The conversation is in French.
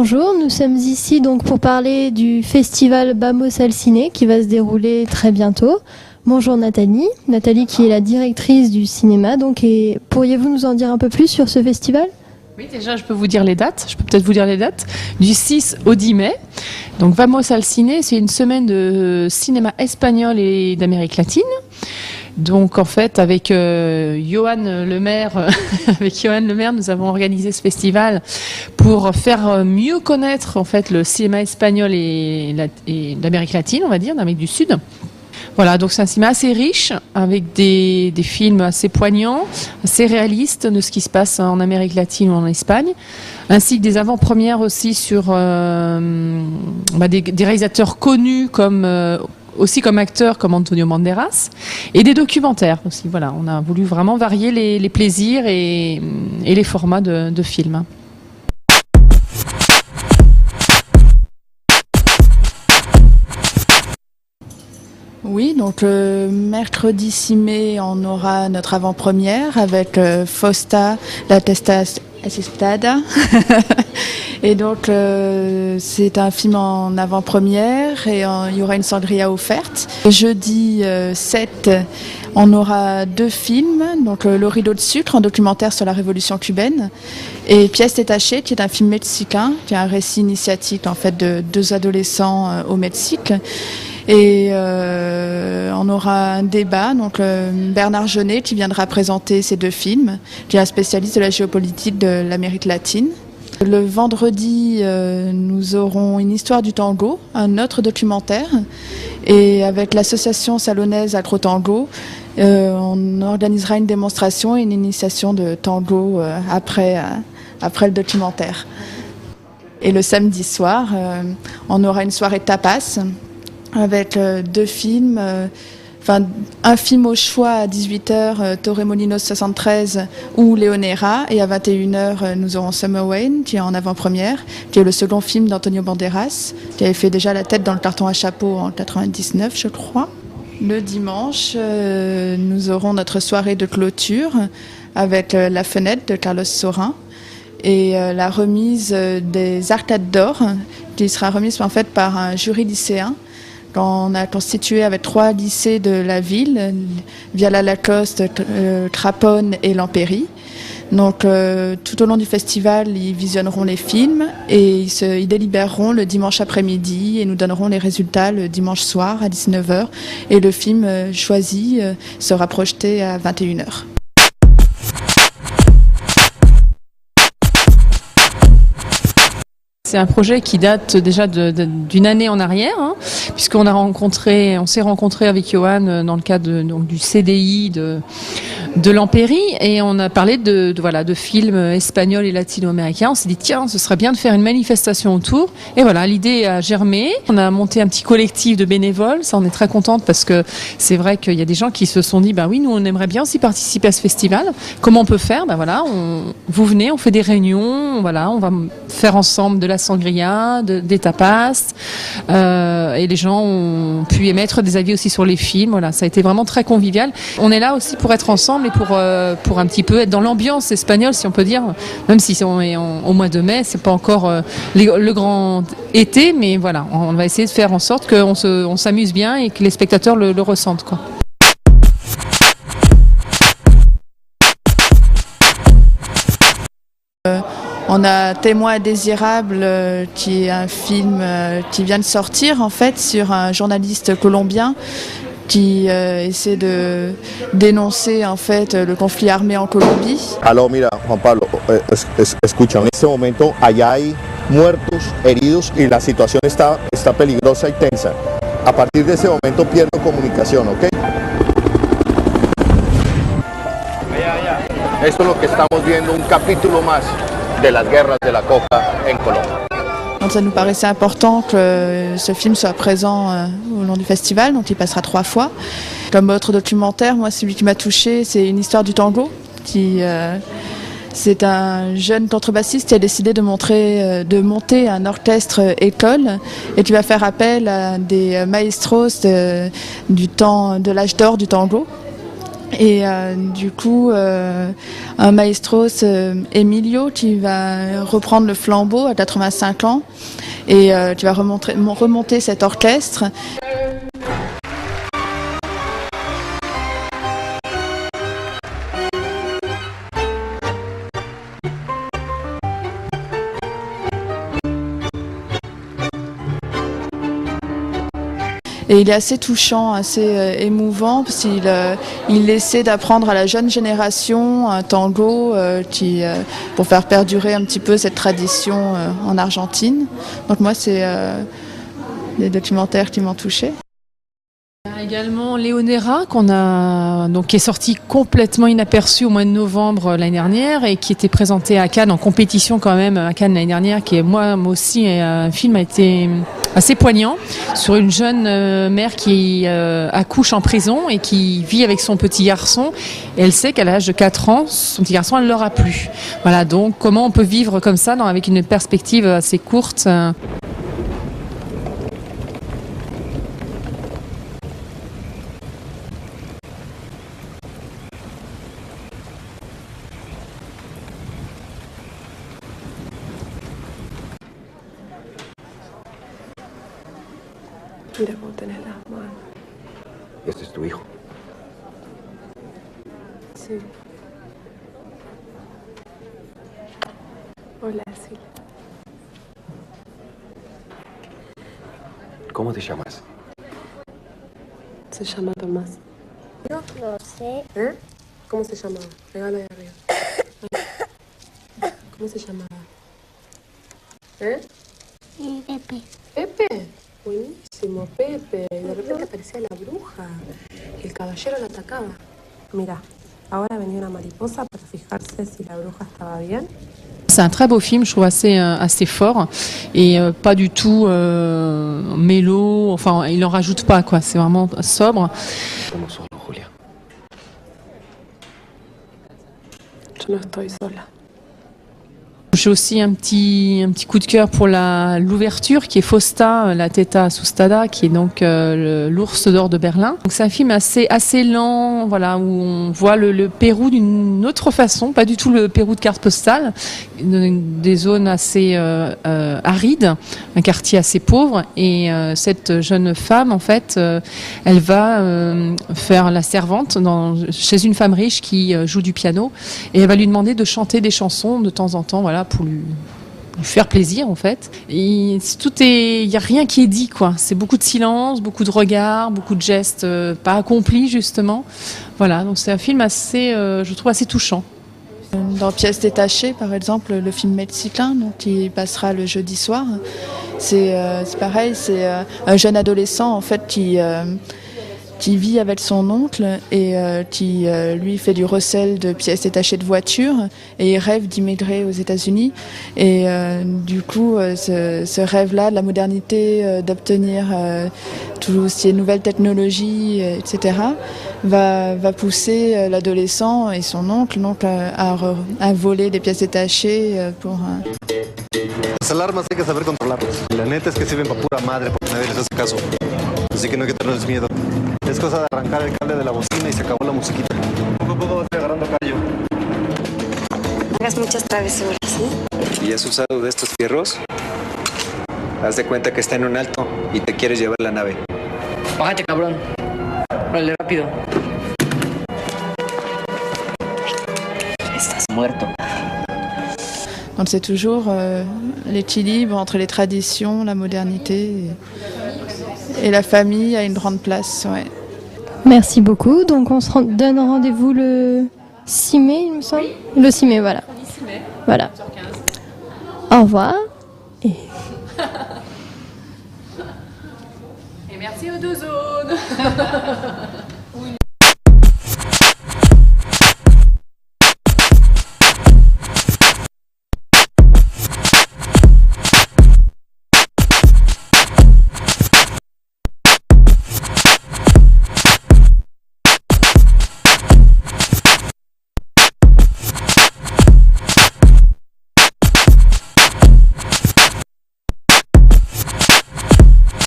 Bonjour, nous sommes ici donc pour parler du festival Vamos al Cine qui va se dérouler très bientôt. Bonjour Nathalie, Nathalie qui est la directrice du cinéma, et pourriez-vous nous en dire un peu plus sur ce festival ? Oui, déjà, je peux peut-être vous dire les dates, du 6 au 10 mai. Donc, Vamos al Cine, c'est une semaine de cinéma espagnol et d'Amérique latine. Donc, en fait, avec Johan Lemaire, nous avons organisé ce festival pour faire mieux connaître, en fait, le cinéma espagnol et l'Amérique latine, on va dire, d'Amérique du Sud. Voilà, donc c'est un cinéma assez riche, avec des films assez poignants, assez réalistes de ce qui se passe en Amérique latine ou en Espagne, ainsi que des avant-premières aussi sur des réalisateurs connus aussi comme acteurs comme Antonio Banderas, et des documentaires aussi. Voilà, on a voulu vraiment varier les plaisirs et les formats de films. Oui, donc mercredi 6 mai, on aura notre avant-première avec Fausta, la Testa Assistada. Et donc c'est un film en avant-première et il y aura une sangria offerte. Jeudi 7, on aura 2 films, donc Le Rideau de sucre, un documentaire sur la révolution cubaine, et Pièces détachées, qui est un film mexicain, qui est un récit initiatique en fait de 2 adolescents au Mexique. Et on aura un débat, donc Bernard Jeunet qui viendra présenter ces 2 films, qui est un spécialiste de la géopolitique de l'Amérique latine. Le vendredi, nous aurons Une histoire du tango, un autre documentaire, et avec l'association salonnaise Acro-Tango, on organisera une démonstration et une initiation de tango après le documentaire. Et le samedi soir, on aura une soirée tapas, avec 2 films, un film au choix à 18h, Torremolinos 73 ou Leonera, et à 21h, nous aurons Summer Wayne, qui est en avant-première, qui est le second film d'Antonio Banderas, qui avait fait déjà la tête dans Le carton à chapeau en 99, je crois. Le dimanche, nous aurons notre soirée de clôture avec La fenêtre de Carlos Saurin et la remise des Arcades d'or, qui sera remise en fait par un jury lycéen. On a constitué avec 3 lycées de la ville, Viala Lacoste, Craponne et Lampéry. Donc tout au long du festival, ils visionneront les films et ils délibéreront le dimanche après-midi et nous donneront les résultats le dimanche soir à 19h. Et le film choisi sera projeté à 21h. C'est un projet qui date déjà d'une année en arrière, puisqu'on s'est rencontré avec Johan dans le cadre du CDI de Lampéry, et on a parlé de films espagnols et latino-américains. On s'est dit tiens, ce serait bien de faire une manifestation autour, et voilà, l'idée a germé. On a monté un petit collectif de bénévoles, ça on est très contente parce que c'est vrai qu'il y a des gens qui se sont dit oui, nous on aimerait bien aussi participer à ce festival. Comment on peut faire ? Vous venez, on fait des réunions, on va faire ensemble de la sangria, des tapas, et les gens ont pu émettre des avis aussi sur les films. Voilà, ça a été vraiment très convivial. On est là aussi pour être ensemble et pour un petit peu être dans l'ambiance espagnole, si on peut dire, même si on est au mois de mai, c'est pas encore le grand été, mais voilà, on va essayer de faire en sorte qu'on s'amuse bien et que les spectateurs le ressentent, quoi. On a Témoin indésirable, qui est un film qui vient de sortir en fait sur un journaliste colombien qui essaie de dénoncer en fait le conflit armé en Colombie. Alors mira, Juan Pablo, escucha, en este momento allá hay muertos, heridos y la situación está peligrosa y tensa. A partir de ese momento pierdo comunicación, ¿ok? Esto es lo que estamos viendo, un capítulo más de las guerras de la coca en Colombie. Donc ça nous paraissait important que ce film soit présent au long du festival, donc il passera 3 fois. Comme autre documentaire, moi celui qui m'a touchée, c'est Une histoire du tango, c'est un jeune contrebassiste qui a décidé de monter un orchestre école et qui va faire appel à des maestros du temps de l'âge d'or du tango. Et du coup, un maestros, Emilio, qui va reprendre le flambeau à 85 ans et qui va remonter cet orchestre. Et il est assez touchant, assez émouvant, parce qu'il essaie d'apprendre à la jeune génération un tango pour faire perdurer un petit peu cette tradition en Argentine. Donc moi, c'est des documentaires qui m'ont touchée. Il y a également Leonera qui est sorti complètement inaperçu au mois de novembre l'année dernière et qui était présenté à Cannes en compétition quand même à Cannes l'année dernière, qui est moi aussi un film a été assez poignant sur une jeune mère qui accouche en prison et qui vit avec son petit garçon et elle sait qu'à l'âge de 4 ans son petit garçon elle l'aura plus. Voilà, donc comment on peut vivre comme ça avec une perspective assez courte. Mira cómo tenés las manos. Este es tu hijo. Sí. Hola, Silvia. ¿Cómo te llamas? Se llama Tomás. No lo sé. ¿Eh? ¿Cómo se llamaba? Regalo ahí arriba. ¿Cómo se llamaba? ¿Eh? Pepe. Pepe. Buenísimo, Pepe. Y de repente aparecía la bruja. Y el caballero la atacaba. Mira, ahora venía una mariposa para fijarse si la bruja estaba bien. C'est un très beau film, je trouve assez fort et pas du tout mélo, enfin il en rajoute pas quoi, c'est vraiment sobre. Estamos solos, Julia. Yo no estoy sola. J'ai aussi un petit coup de cœur pour l'ouverture qui est Fausta, la Teta Assustada, qui est donc l'ours d'or de Berlin. Donc c'est un film assez lent, voilà, où on voit le Pérou d'une autre façon, pas du tout le Pérou de carte postale, des zones assez arides, un quartier assez pauvre, et cette jeune femme en fait, elle va faire la servante chez une femme riche qui joue du piano, et elle va lui demander de chanter des chansons de temps en temps, voilà, pour lui faire plaisir en fait. Il y a rien qui est dit quoi. C'est beaucoup de silence, beaucoup de regards, beaucoup de gestes pas accomplis justement. Voilà, donc c'est un film je trouve assez touchant. Dans Pièces détachées, par exemple, le film mexicain, donc, qui passera le jeudi soir, c'est pareil, c'est un jeune adolescent en fait qui vit avec son oncle et qui lui fait du recel de pièces détachées de voitures et il rêve d'immigrer aux États-Unis et du coup ce rêve-là de la modernité, d'obtenir tout ce qui est nouvelles technologies, etc. va pousser l'adolescent et son oncle donc à voler des pièces détachées pour Las alarmas hay que saber controlarlas. La neta es que sirven para pura madre porque nadie les hace caso. Así que no hay que tenerles miedo. Es cosa de arrancar el cable de la bocina y se acabó la musiquita. Poco a poco vas agarrando callo. Hagas muchas travesuras, ¿sí? ¿Y has usado de estos fierros? Haz de cuenta que está en un alto y te quieres llevar la nave. Bájate, cabrón. Órale, rápido. Estás muerto. Donc c'est toujours l'équilibre entre les traditions, la modernité et la famille a une grande place. Ouais. Merci beaucoup. Donc on se donne rendez-vous le 6 mai, il me semble. Le 6 mai, voilà. Voilà. Au revoir. Et merci aux deux zones.